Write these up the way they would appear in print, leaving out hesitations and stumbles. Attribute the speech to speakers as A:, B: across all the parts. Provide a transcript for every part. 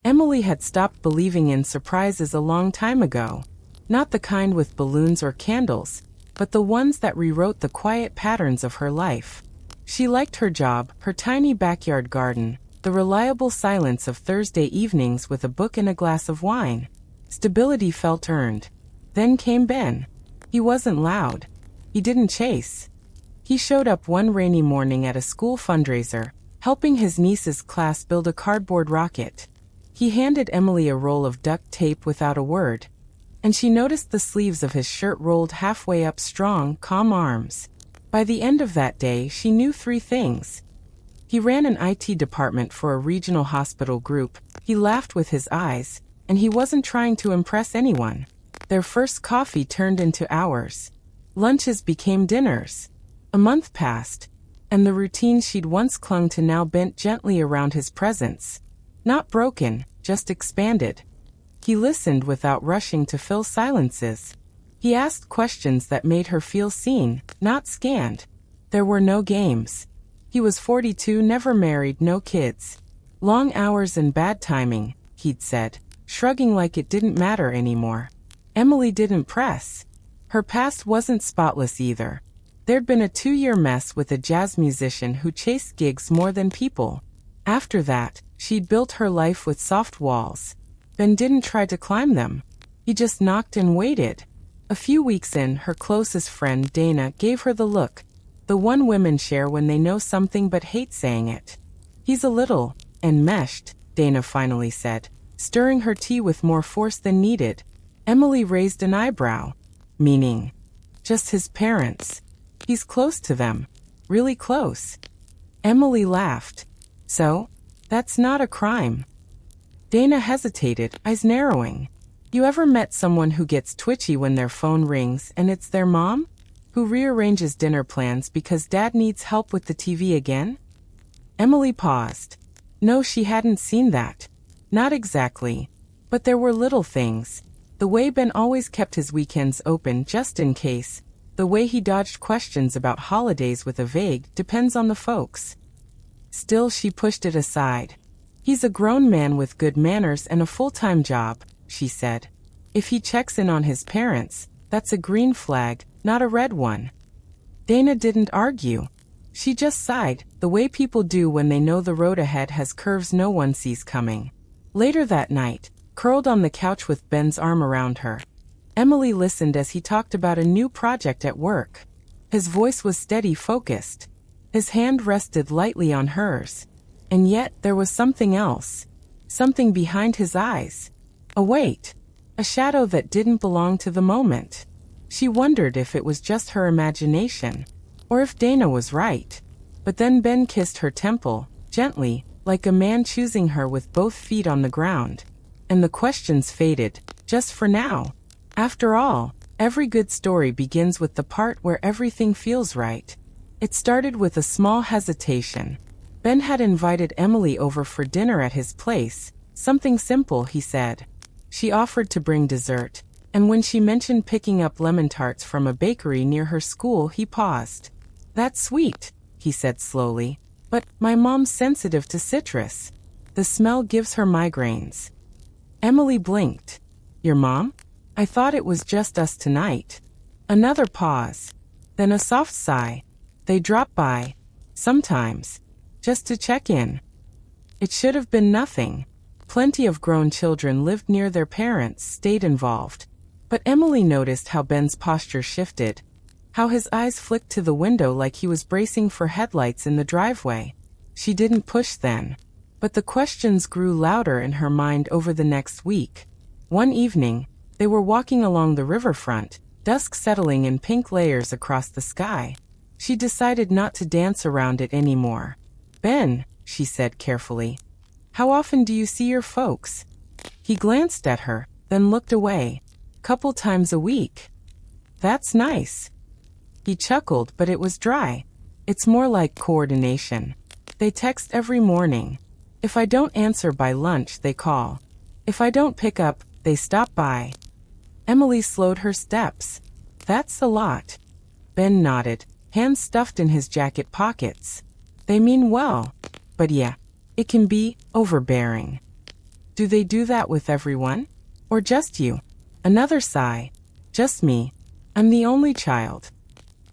A: Emily had stopped believing in surprises a long time ago. Not the kind with balloons or candles, but the ones that rewrote the quiet patterns of her life. She liked her job, her tiny backyard garden, the reliable silence of Thursday evenings with a book and a glass of wine. Stability felt earned. Then came Ben. He wasn't loud. He didn't chase. He showed up one rainy morning at a school fundraiser, helping his niece's class build a cardboard rocket. He handed Emily a roll of duct tape without a word, and she noticed the sleeves of his shirt rolled halfway up strong, calm arms. By the end of that day, she knew 3 things. He ran an IT department for a regional hospital group, he laughed with his eyes, and he wasn't trying to impress anyone. Their first coffee turned into hours. Lunches became dinners. A month passed, and the routine she'd once clung to now bent gently around his presence. Not broken, just expanded. He listened without rushing to fill silences. He asked questions that made her feel seen, not scanned. There were no games. He was 42, never married, no kids. Long hours and bad timing, he'd said, shrugging like it didn't matter anymore. Emily didn't press. Her past wasn't spotless either. There'd been a 2-year mess with a jazz musician who chased gigs more than people. After that, she'd built her life with soft walls. Ben didn't try to climb them. He just knocked and waited. A few weeks in, her closest friend, Dana, gave her the look. The one women share when they know something but hate saying it. He's a little enmeshed, Dana finally said, stirring her tea with more force than needed. Emily raised an eyebrow. Meaning? Just his parents. He's close to them. Really close. Emily laughed. So? That's not a crime. Dana hesitated, eyes narrowing. You ever met someone who gets twitchy when their phone rings and it's their mom? Who rearranges dinner plans because dad needs help with the TV again? Emily paused. No, she hadn't seen that. Not exactly. But there were little things. The way Ben always kept his weekends open just in case. The way he dodged questions about holidays with a vague, depends on the folks. Still, she pushed it aside. He's a grown man with good manners and a full-time job, she said. If he checks in on his parents, that's a green flag, not a red one. Dana didn't argue. She just sighed, the way people do when they know the road ahead has curves no one sees coming. Later that night, curled on the couch with Ben's arm around her, Emily listened as he talked about a new project at work. His voice was steady, focused. His hand rested lightly on hers. And yet there was something else. Something behind his eyes. A weight. A shadow that didn't belong to the moment. She wondered if it was just her imagination, or if Dana was right. But then Ben kissed her temple, gently, like a man choosing her with both feet on the ground. And the questions faded, just for now. After all, every good story begins with the part where everything feels right. It started with a small hesitation. Ben had invited Emily over for dinner at his place, something simple, he said. She offered to bring dessert, and when she mentioned picking up lemon tarts from a bakery near her school, he paused. That's sweet, he said slowly, but my mom's sensitive to citrus. The smell gives her migraines. Emily blinked. Your mom? I thought it was just us tonight. Another pause. Then a soft sigh. They drop by. Sometimes. Just to check in. It should have been nothing. Plenty of grown children lived near their parents, stayed involved. But Emily noticed how Ben's posture shifted. How his eyes flicked to the window like he was bracing for headlights in the driveway. She didn't push then. But the questions grew louder in her mind over the next week. One evening, they were walking along the riverfront, dusk settling in pink layers across the sky. She decided not to dance around it anymore. Ben, she said carefully, how often do you see your folks? He glanced at her, then looked away. Couple times a week. That's nice. He chuckled, but it was dry. It's more like coordination. They text every morning. If I don't answer by lunch, they call. If I don't pick up, they stop by. Emily slowed her steps. That's a lot. Ben nodded, hands stuffed in his jacket pockets. They mean well. But yeah, it can be overbearing. Do they do that with everyone? Or just you? Another sigh. Just me. I'm the only child.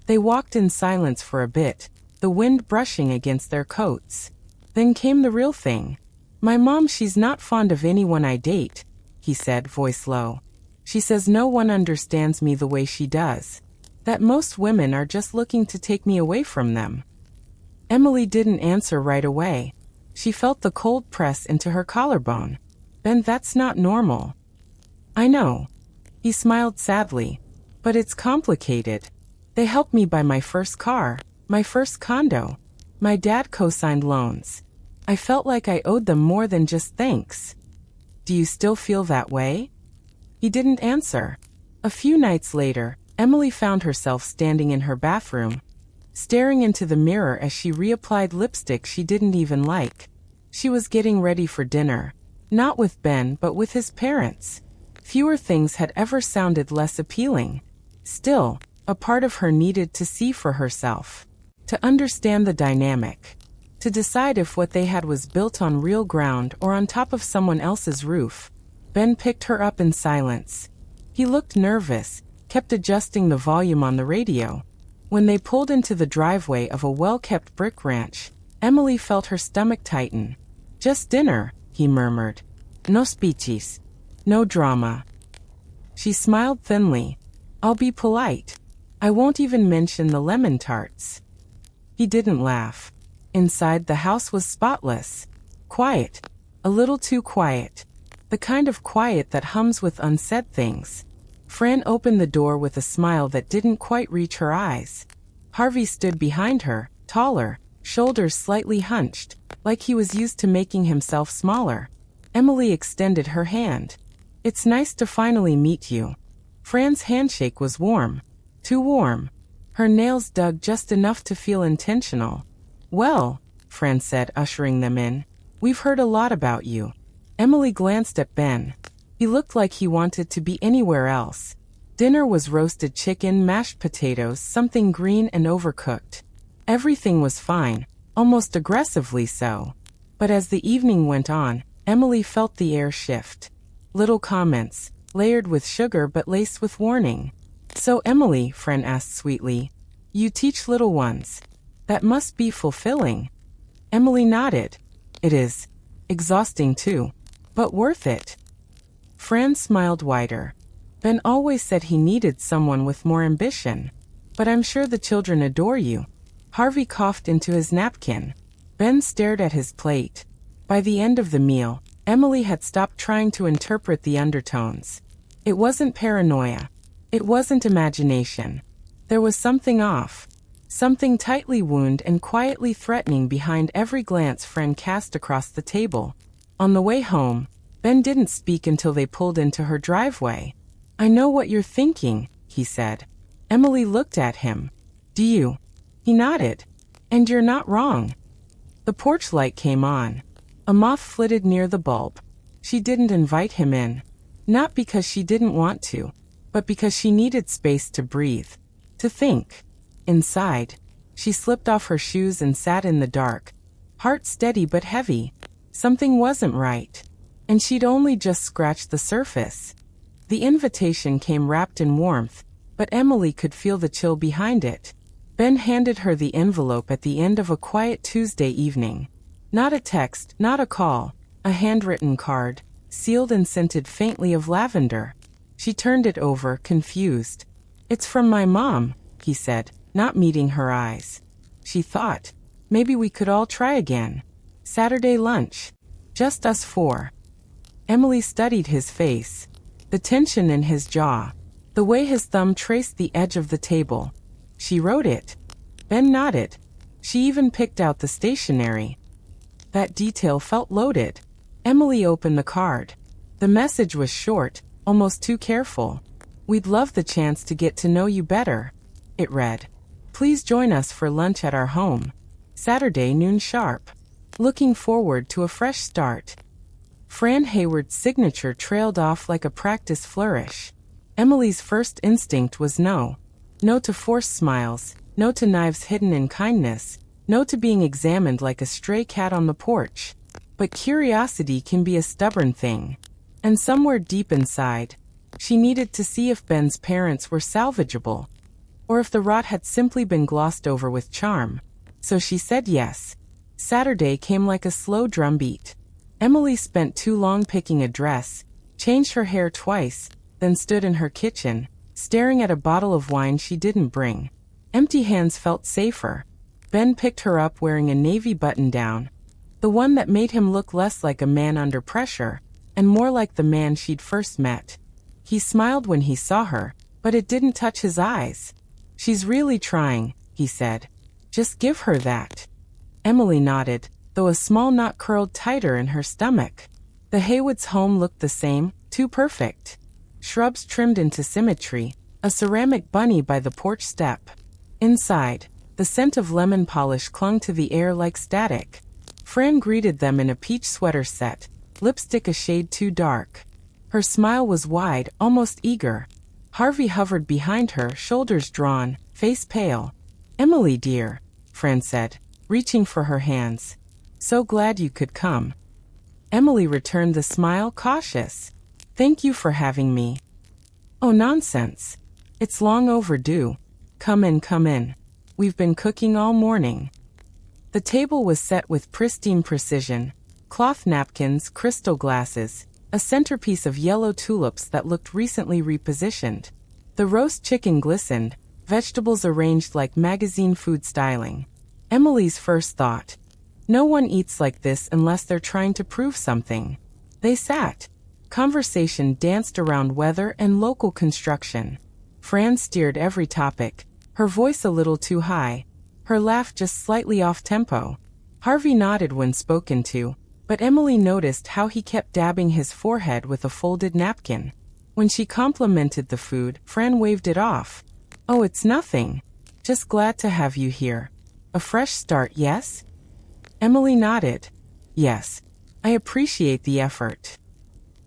A: They walked in silence for a bit, the wind brushing against their coats. Then came the real thing. My mom, she's not fond of anyone I date, he said, voice low. She says no one understands me the way she does. That most women are just looking to take me away from them. Emily didn't answer right away. She felt the cold press into her collarbone. Ben, that's not normal. I know. He smiled sadly. But it's complicated. They helped me buy my first car, my first condo. My dad co-signed loans. I felt like I owed them more than just thanks. Do you still feel that way? He didn't answer. A few nights later, Emily found herself standing in her bathroom, staring into the mirror as she reapplied lipstick she didn't even like. She was getting ready for dinner. Not with Ben, but with his parents. Fewer things had ever sounded less appealing. Still, a part of her needed to see for herself, to understand the dynamic, to decide if what they had was built on real ground or on top of someone else's roof. Ben picked her up in silence. He looked nervous, kept adjusting the volume on the radio. When they pulled into the driveway of a well-kept brick ranch, Emily felt her stomach tighten. Just dinner, he murmured. No speeches. No drama. She smiled thinly. I'll be polite. I won't even mention the lemon tarts. He didn't laugh. Inside, the house was spotless. Quiet. A little too quiet. The kind of quiet that hums with unsaid things. Fran opened the door with a smile that didn't quite reach her eyes. Harvey stood behind her, taller, shoulders slightly hunched, like he was used to making himself smaller. Emily extended her hand. It's nice to finally meet you. Fran's handshake was warm. Too warm. Her nails dug just enough to feel intentional. Well, Fran said, ushering them in. We've heard a lot about you. Emily glanced at Ben. He looked like he wanted to be anywhere else. Dinner was roasted chicken, mashed potatoes, something green and overcooked. Everything was fine, almost aggressively so. But as the evening went on, Emily felt the air shift. Little comments, layered with sugar but laced with warning. So Emily, Fran asked sweetly, you teach little ones. That must be fulfilling. Emily nodded. It is. Exhausting too. But worth it. Fran smiled wider. Ben always said he needed someone with more ambition. But I'm sure the children adore you. Harvey coughed into his napkin. Ben stared at his plate. By the end of the meal, Emily had stopped trying to interpret the undertones. It wasn't paranoia. It wasn't imagination. There was something off. Something tightly wound and quietly threatening behind every glance Fran cast across the table. On the way home, Ben didn't speak until they pulled into her driveway. I know what you're thinking, he said. Emily looked at him. Do you? He nodded. And you're not wrong. The porch light came on. A moth flitted near the bulb. She didn't invite him in. Not because she didn't want to, but because she needed space to breathe, to think. Inside, she slipped off her shoes and sat in the dark, heart steady but heavy. Something wasn't right, and she'd only just scratched the surface. The invitation came wrapped in warmth, but Emily could feel the chill behind it. Ben handed her the envelope at the end of a quiet Tuesday evening. Not a text, not a call, a handwritten card, sealed and scented faintly of lavender. She turned it over, confused. It's from my mom, he said, not meeting her eyes. She thought, maybe we could all try again. Saturday lunch. Just us four. Emily studied his face. The tension in his jaw. The way his thumb traced the edge of the table. She wrote it. Ben nodded. She even picked out the stationery. That detail felt loaded. Emily opened the card. The message was short, almost too careful. We'd love the chance to get to know you better. It read. Please join us for lunch at our home. Saturday noon sharp. Looking forward to a fresh start. Fran Hayward's signature trailed off like a practice flourish. Emily's first instinct was no. No to forced smiles, no to knives hidden in kindness, no to being examined like a stray cat on the porch. But curiosity can be a stubborn thing. And somewhere deep inside, she needed to see if Ben's parents were salvageable, or if the rot had simply been glossed over with charm. So she said yes. Saturday came like a slow drumbeat. Emily spent too long picking a dress, changed her hair twice, then stood in her kitchen, staring at a bottle of wine she didn't bring. Empty hands felt safer. Ben picked her up wearing a navy button-down, the one that made him look less like a man under pressure, and more like the man she'd first met. He smiled when he saw her, but it didn't touch his eyes. "She's really trying," he said. "Just give her that." Emily nodded, though a small knot curled tighter in her stomach. The Haywoods' home looked the same, too perfect. Shrubs trimmed into symmetry, a ceramic bunny by the porch step. Inside, the scent of lemon polish clung to the air like static. Fran greeted them in a peach sweater set, lipstick a shade too dark. Her smile was wide, almost eager. Harvey hovered behind her, shoulders drawn, face pale. "Emily, dear," Fran said, reaching for her hands. "So glad you could come." Emily returned the smile, cautious. "Thank you for having me." "Oh, nonsense. It's long overdue. Come in, come in. We've been cooking all morning." The table was set with pristine precision. Cloth napkins, crystal glasses, a centerpiece of yellow tulips that looked recently repositioned. The roast chicken glistened, vegetables arranged like magazine food styling. Emily's first thought: no one eats like this unless they're trying to prove something. They sat. Conversation danced around weather and local construction. Fran steered every topic, her voice a little too high, her laugh just slightly off-tempo. Harvey nodded when spoken to, but Emily noticed how he kept dabbing his forehead with a folded napkin. When she complimented the food, Fran waved it off. "Oh, it's nothing. Just glad to have you here. A fresh start, yes?" Emily nodded. "Yes. I appreciate the effort."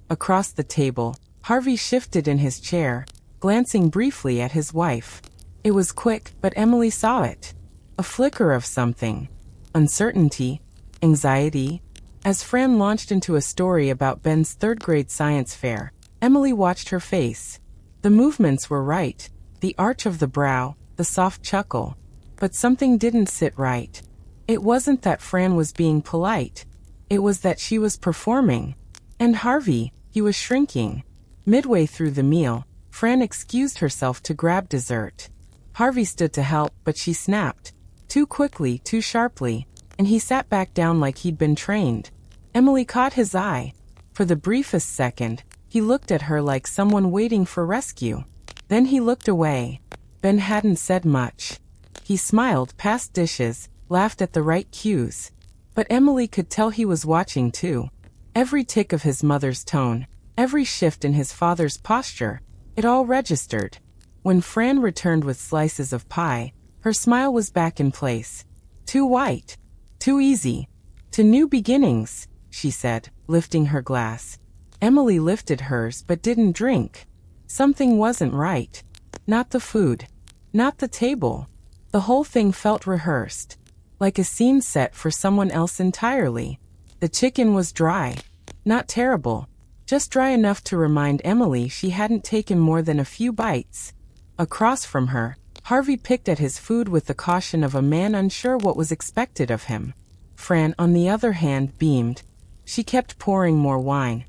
A: Across the table, Harvey shifted in his chair, glancing briefly at his wife. It was quick, but Emily saw it. A flicker of something. Uncertainty. Anxiety. As Fran launched into a story about Ben's third-grade science fair, Emily watched her face. The movements were right, the arch of the brow, the soft chuckle. But something didn't sit right. It wasn't that Fran was being polite. It was that she was performing. And Harvey, he was shrinking. Midway through the meal, Fran excused herself to grab dessert. Harvey stood to help, but she snapped. Too quickly, too sharply, and he sat back down like he'd been trained. Emily caught his eye. For the briefest second, he looked at her like someone waiting for rescue. Then he looked away. Ben hadn't said much. He smiled past dishes, laughed at the right cues. But Emily could tell he was watching too. Every tick of his mother's tone, every shift in his father's posture, it all registered. When Fran returned with slices of pie, her smile was back in place. "Too white. Too easy. To new beginnings," she said, lifting her glass. Emily lifted hers but didn't drink. Something wasn't right. Not the food. Not the table. The whole thing felt rehearsed. Like a scene set for someone else entirely. The chicken was dry. Not terrible. Just dry enough to remind Emily she hadn't taken more than a few bites. Across from her, Harvey picked at his food with the caution of a man unsure what was expected of him. Fran, on the other hand, beamed. She kept pouring more wine,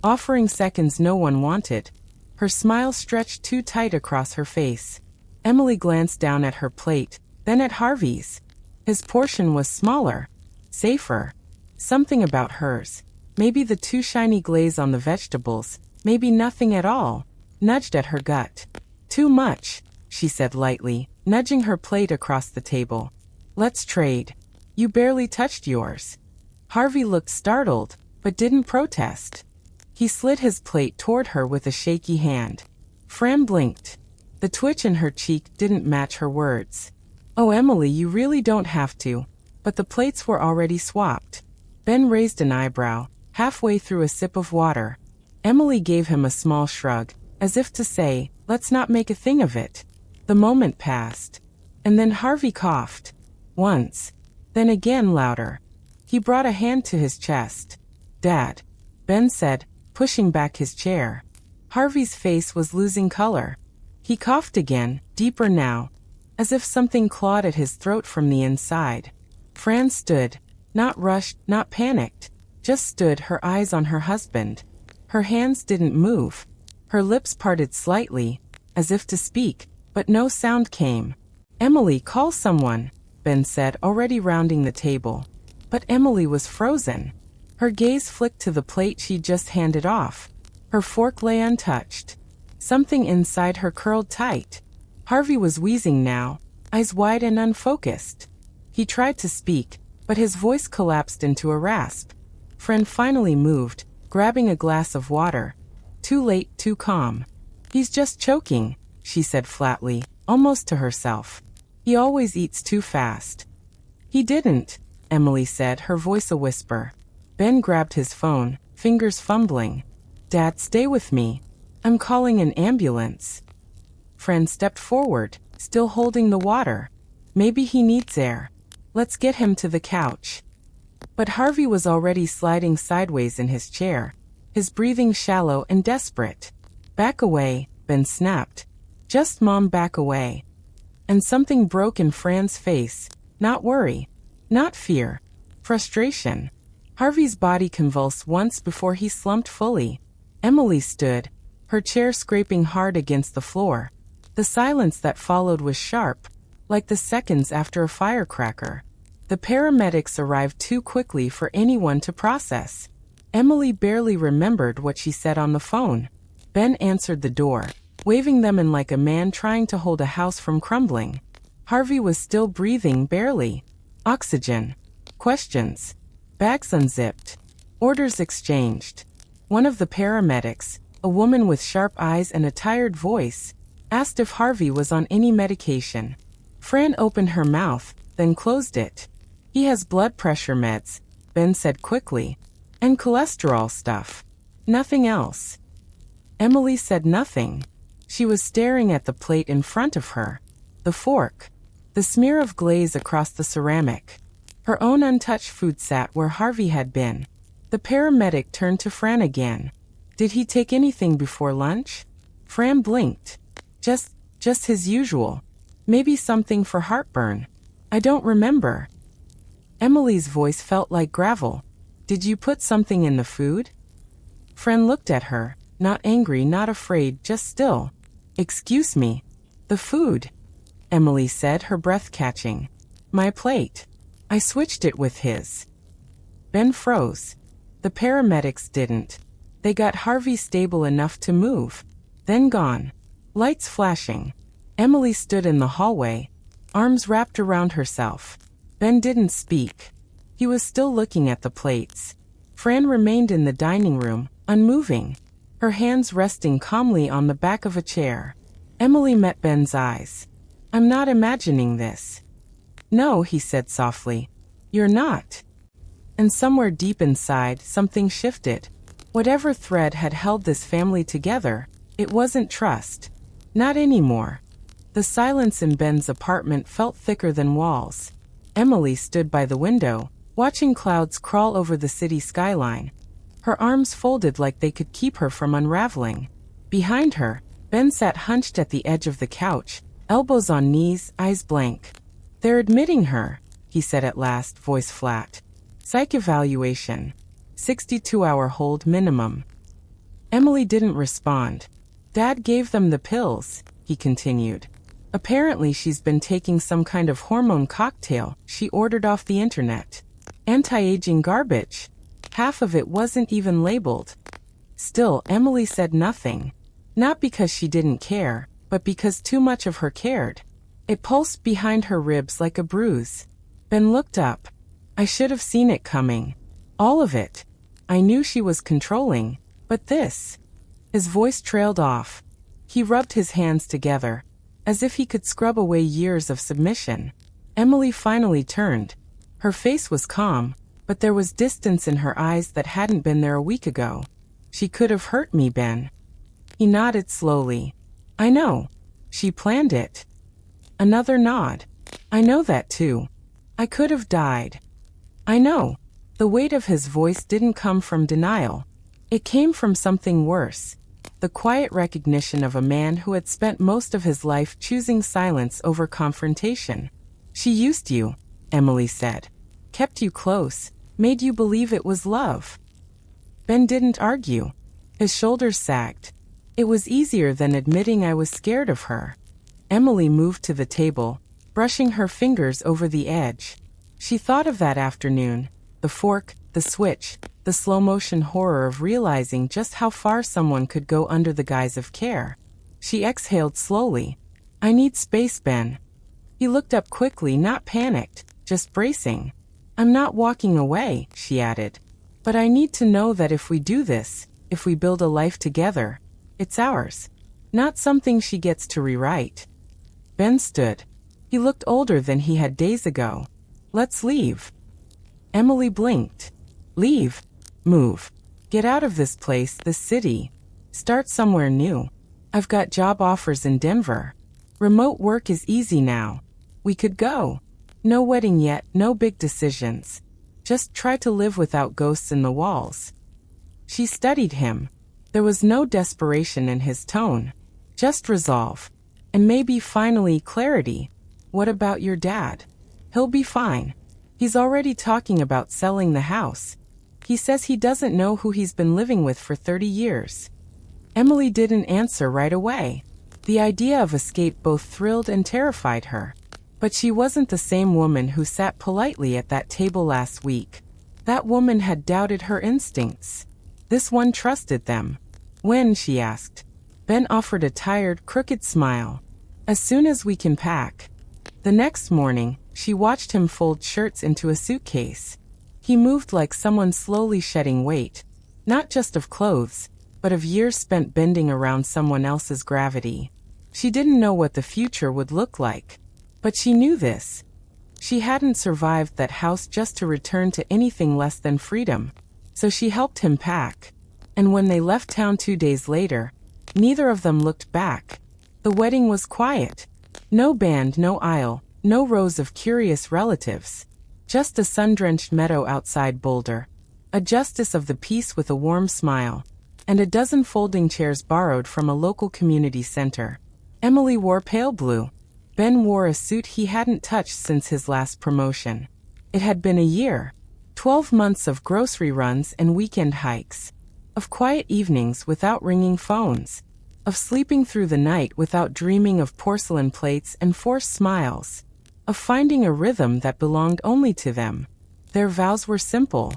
A: offering seconds no one wanted. Her smile stretched too tight across her face. Emily glanced down at her plate, then at Harvey's. His portion was smaller, safer. Something about hers. Maybe the too shiny glaze on the vegetables, maybe nothing at all, nudged at her gut. "Too much," she said lightly, nudging her plate across the table. "Let's trade. You barely touched yours." Harvey looked startled, but didn't protest. He slid his plate toward her with a shaky hand. Fran blinked. The twitch in her cheek didn't match her words. "Oh, Emily, you really don't have to." But the plates were already swapped. Ben raised an eyebrow, halfway through a sip of water. Emily gave him a small shrug, as if to say, "Let's not make a thing of it." The moment passed. And then Harvey coughed. Once. Then again louder. He brought a hand to his chest. "Dad," Ben said, pushing back his chair. Harvey's face was losing color. He coughed again, deeper now, as if something clawed at his throat from the inside. Fran stood, not rushed, not panicked, just stood, her eyes on her husband. Her hands didn't move. Her lips parted slightly, as if to speak, but no sound came. "Emily, call someone," Ben said, already rounding the table. But Emily was frozen. Her gaze flicked to the plate she'd just handed off. Her fork lay untouched. Something inside her curled tight. Harvey was wheezing now, eyes wide and unfocused. He tried to speak, but his voice collapsed into a rasp. Fran finally moved, grabbing a glass of water. Too late, too calm. "He's just choking," she said flatly, almost to herself. "He always eats too fast." "He didn't," Emily said, her voice a whisper. Ben grabbed his phone, fingers fumbling. "Dad, stay with me. I'm calling an ambulance." Fran stepped forward, still holding the water. "Maybe he needs air. Let's get him to the couch." But Harvey was already sliding sideways in his chair, his breathing shallow and desperate. "Back away," Ben snapped. "Just Mom, back away." And something broke in Fran's face. Not worry. Not fear. Frustration. Harvey's body convulsed once before he slumped fully. Emily stood, her chair scraping hard against the floor. The silence that followed was sharp, like the seconds after a firecracker. The paramedics arrived too quickly for anyone to process. Emily barely remembered what she said on the phone. Ben answered the door, waving them in like a man trying to hold a house from crumbling. Harvey was still breathing, barely. Oxygen. Questions. Bags unzipped. Orders exchanged. One of the paramedics, a woman with sharp eyes and a tired voice, asked if Harvey was on any medication. Fran opened her mouth, then closed it. "He has blood pressure meds," Ben said quickly. "And cholesterol stuff. Nothing else." Emily said nothing. She was staring at the plate in front of her. The fork. The smear of glaze across the ceramic. Her own untouched food sat where Harvey had been. The paramedic turned to Fran again. "Did he take anything before lunch?" Fran blinked. Just his usual. Maybe something for heartburn. "I don't remember." Emily's voice felt like gravel. "Did you put something in the food?" Fran looked at her, not angry, not afraid, just still. "Excuse me. The food," Emily said, her breath catching. "My plate. I switched it with his." Ben froze. The paramedics didn't. They got Harvey stable enough to move. Then gone. Lights flashing. Emily stood in the hallway, arms wrapped around herself. Ben didn't speak. He was still looking at the plates. Fran remained in the dining room, unmoving, her hands resting calmly on the back of a chair. Emily met Ben's eyes. "I'm not imagining this." "No," he said softly. "You're not." And somewhere deep inside, something shifted. Whatever thread had held this family together, it wasn't trust. Not anymore. The silence in Ben's apartment felt thicker than walls. Emily stood by the window, watching clouds crawl over the city skyline. Her arms folded like they could keep her from unraveling. Behind her, Ben sat hunched at the edge of the couch, elbows on knees, eyes blank. "They're admitting her," he said at last, voice flat. "Psych evaluation. 62-hour hold minimum." Emily didn't respond. "Dad gave them the pills," he continued. "Apparently she's been taking some kind of hormone cocktail she ordered off the internet. Anti-aging garbage. Half of it wasn't even labeled." Still, Emily said nothing. Not because she didn't care, but because too much of her cared. It pulsed behind her ribs like a bruise. Ben looked up. "I should have seen it coming. All of it. I knew she was controlling, but this." His voice trailed off. He rubbed his hands together, as if he could scrub away years of submission. Emily finally turned. Her face was calm, but there was distance in her eyes that hadn't been there a week ago. "She could have hurt me, Ben." He nodded slowly. "I know. She planned it." Another nod. "I know that too. I could have died." "I know." The weight of his voice didn't come from denial. It came from something worse. The quiet recognition of a man who had spent most of his life choosing silence over confrontation. She used you, Emily said. Kept you close, made you believe it was love. Ben didn't argue. His shoulders sagged. It was easier than admitting I was scared of her. Emily moved to the table, brushing her fingers over the edge. She thought of that afternoon, the fork, the switch, the slow-motion horror of realizing just how far someone could go under the guise of care. She exhaled slowly. I need space, Ben. He looked up quickly, not panicked, just bracing. I'm not walking away, she added. But I need to know that if we do this, if we build a life together, it's ours. Not something she gets to rewrite. Ben stood. He looked older than he had days ago. Let's leave. Emily blinked. Leave. Move. Get out of this place, this city. Start somewhere new. I've got job offers in Denver. Remote work is easy now. We could go. No wedding yet, no big decisions. Just try to live without ghosts in the walls. She studied him. There was no desperation in his tone. Just resolve. And maybe finally clarity. What about your dad? He'll be fine. He's already talking about selling the house. He says he doesn't know who he's been living with for 30 years. Emily didn't answer right away. The idea of escape both thrilled and terrified her. But she wasn't the same woman who sat politely at that table last week. That woman had doubted her instincts. This one trusted them. When, she asked. Ben offered a tired, crooked smile. As soon as we can pack. The next morning, she watched him fold shirts into a suitcase. He moved like someone slowly shedding weight, not just of clothes, but of years spent bending around someone else's gravity. She didn't know what the future would look like, but she knew this. She hadn't survived that house just to return to anything less than freedom, so she helped him pack. And when they left town 2 days later, neither of them looked back. The wedding was quiet. No band, no aisle, no rows of curious relatives. Just a sun-drenched meadow outside Boulder, a justice of the peace with a warm smile, and a dozen folding chairs borrowed from a local community center. Emily wore pale blue. Ben wore a suit he hadn't touched since his last promotion. It had been a year. 12 months of grocery runs and weekend hikes. Of quiet evenings without ringing phones. Of sleeping through the night without dreaming of porcelain plates and forced smiles. Of finding a rhythm that belonged only to them. Their vows were simple.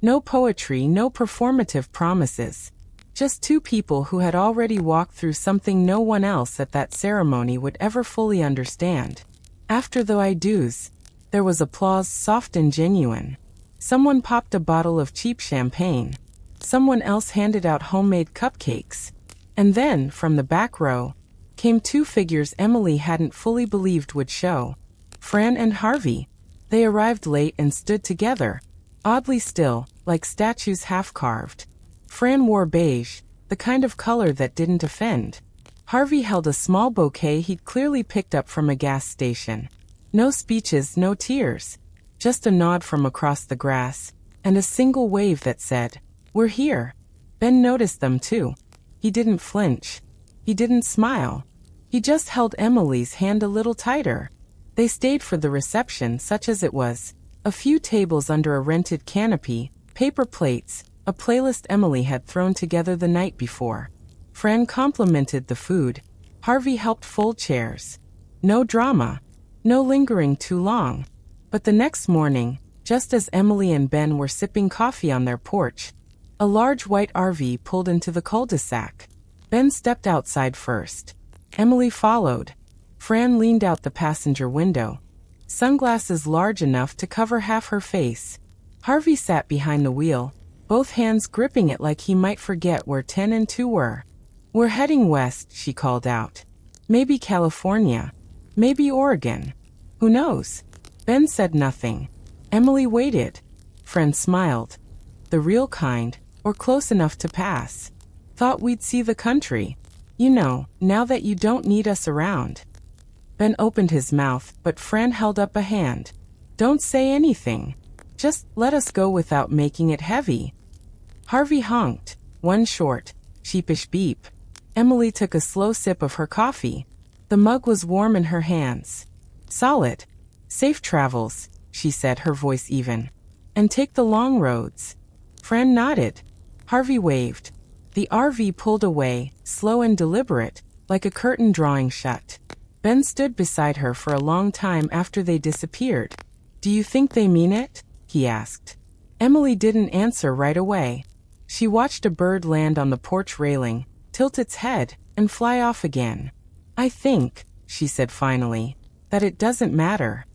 A: No poetry, no performative promises. Just two people who had already walked through something no one else at that ceremony would ever fully understand. After the I-dos, there was applause, soft and genuine. Someone popped a bottle of cheap champagne. Someone else handed out homemade cupcakes. And then, from the back row, came two figures Emily hadn't fully believed would show. Fran and Harvey. They arrived late and stood together, oddly still, like statues half-carved. Fran wore beige, the kind of color that didn't offend. Harvey held a small bouquet he'd clearly picked up from a gas station. No speeches, no tears. Just a nod from across the grass, and a single wave that said, "We're here." Ben noticed them too. He didn't flinch. He didn't smile. He just held Emily's hand a little tighter. They stayed for the reception, such as it was. A few tables under a rented canopy, paper plates, a playlist Emily had thrown together the night before. Fran complimented the food. Harvey helped fold chairs. No drama. No lingering too long. But the next morning, just as Emily and Ben were sipping coffee on their porch, a large white RV pulled into the cul-de-sac. Ben stepped outside first. Emily followed. Fran leaned out the passenger window. Sunglasses large enough to cover half her face. Harvey sat behind the wheel, both hands gripping it like he might forget where 10 and 2 were. "We're heading west," she called out. "Maybe California. Maybe Oregon. Who knows?" Ben said nothing. Emily waited. Fran smiled. "The real kind, or close enough to pass. Thought we'd see the country. You know, now that you don't need us around." Ben opened his mouth, but Fran held up a hand. "Don't say anything. Just let us go without making it heavy. Harvey honked. One short, sheepish beep. Emily took a slow sip of her coffee. The mug was warm in her hands. Solid. Safe travels, she said, her voice even. And take the long roads. Fran nodded. Harvey waved. The RV pulled away, slow and deliberate, like a curtain drawing shut. Ben stood beside her for a long time after they disappeared. Do you think they mean it? He asked. Emily didn't answer right away. She watched a bird land on the porch railing, tilt its head, and fly off again. I think, she said finally, that it doesn't matter.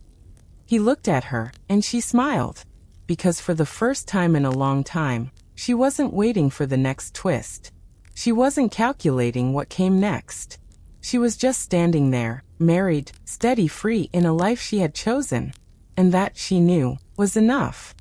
A: He looked at her, and she smiled. Because for the first time in a long time, she wasn't waiting for the next twist. She wasn't calculating what came next. She was just standing there, married, steady, free in a life she had chosen. And that, she knew, was enough.